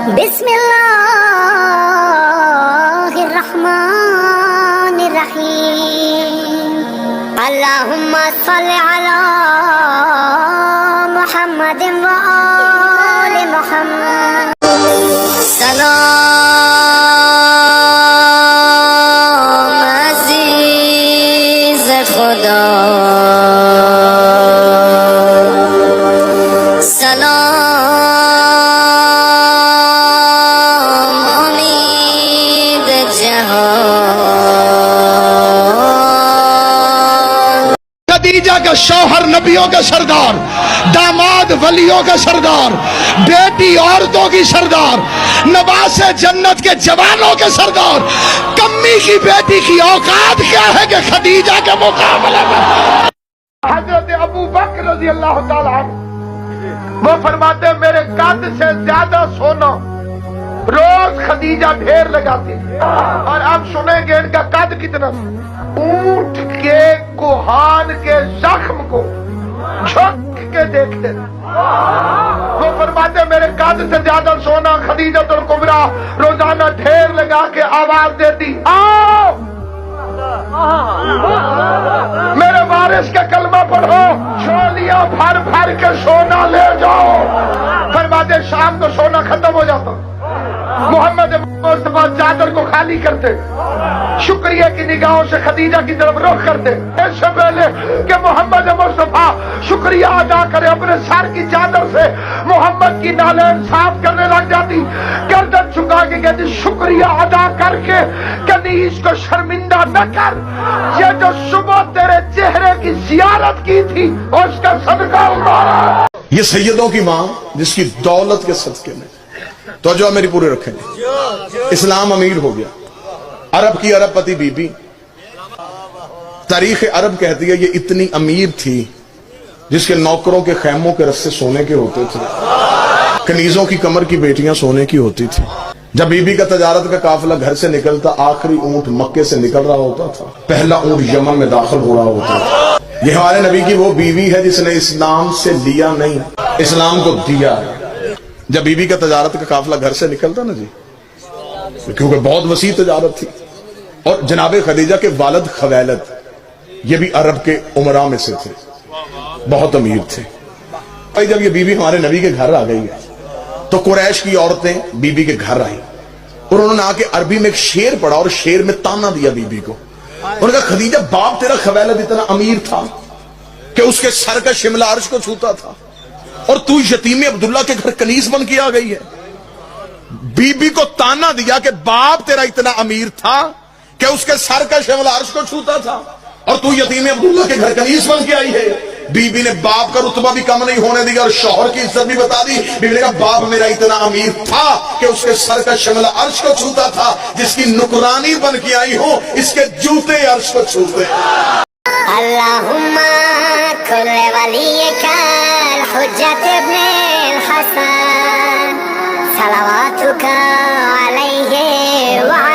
بسم اللہ الرحمن الرحیم اللہم صل علی محمد و آل محمد سلام عزیز خدا خدیجہ کا شوہر نبیوں کا سردار، داماد ولیوں کا سردار، بیٹی عورتوں کی سردار، نواز جنت کے جوانوں کے سردار، کمی کی بیٹی کی اوقات کیا ہے کہ خدیجہ کے مقابلے میں حضرت ابو بکر رضی اللہ تعالیٰ عنہ وہ فرماتے ہیں میرے قد سے زیادہ سونا روز خدیجہ ڈھیر لگاتی تھی۔ اور اب سنیں گے ان کا قد کتنا، اونٹ کے کوہان کے زخم کو جھک کے دیکھتے تھے۔ وہ فرماتے میرے قد سے زیادہ سونا خدیجہ الکبریٰ روزانہ ڈھیر لگا کے آواز دیتی، آؤ میرے وارث کا کلمہ پڑھو، جھولیاں بھر بھر کے سونا لے جاؤ۔ فرماتے شام کو سونا ختم ہو جاتا، محمد مصطفیٰ چادر کو خالی کرتے، شکریہ کی نگاہوں سے خدیجہ کی طرف رخ کرتے، اس سے پہلے کہ محمد مصطفیٰ شکریہ ادا کرے اپنے سر کی چادر سے محمد کی نالین صاف کرنے لگ جاتی، گردن چکا کے کہتی شکریہ ادا کر کے کنیز کو شرمندہ نہ کر، یہ جو صبح تیرے چہرے کی زیارت کی تھی اس کا صدقہ اتارا۔ یہ سیدوں کی ماں جس کی دولت کے صدقے میں توجہ میری پورے رکھیں گے، اسلام امیر ہو گیا، عرب کی عرب پتی بی بی، تاریخ عرب کہتی ہے یہ اتنی امیر تھی جس کے نوکروں کے خیموں کے رسے سونے کے ہوتے تھے، کنیزوں کی کمر کی بیٹیاں سونے کی ہوتی تھی۔ جب بی بی کا تجارت کا قافلہ گھر سے نکلتا آخری اونٹ مکے سے نکل رہا ہوتا تھا، پہلا اونٹ یمن میں داخل ہو رہا ہوتا تھا۔ یہ ہمارے نبی کی وہ بیوی ہے جس نے اسلام سے لیا نہیں، اسلام کو دیا ہے۔ جب بی بی کا تجارت کا قافلہ گھر سے نکلتا نا جی، کیونکہ بہت وسیع تجارت تھی، اور جناب خدیجہ کے والد خویلد یہ بھی عرب کے امراء میں سے تھے، بہت امیر تھے۔ جب یہ بی بی ہمارے نبی کے گھر آ گئی ہے تو قریش کی عورتیں بی بی کے گھر آئیں اور انہوں نے آ کے عربی میں ایک شعر پڑھا اور شعر میں تانا دیا بی بی کو۔ انہوں نے کہا خدیجہ باپ تیرا خویلد اتنا امیر تھا کہ اس کے سر کا شملہ عرش کو چھوتا تھا، اور تو یتیم عبداللہ کے گھر کنیز بن کے آ گئی ہے۔ بی بی کو تانا دیا کہ باپ تیرا اتنا امیر تھا کہ اس کے سر کا شملہ عرش کو چھوتا تھا، اور تو یتیم عبداللہ کے گھر کنیز بن کے آئی ہے۔ بی بی نے باپ کا رتبہ بھی کم نہیں ہونے دیا اور شوہر کی عزت بھی بتا دی۔ بی بی نے کہا باپ میرا اتنا امیر تھا کہ اس کے سر کا شملہ عرش کو چھوتا تھا، جس کی نکرانی بن کے آئی ہوں اس کے جوتے عرش کو چھوتے۔ اللہم کل ولیک الحجت ابن الحسن صلواتک علیہ وعلیہ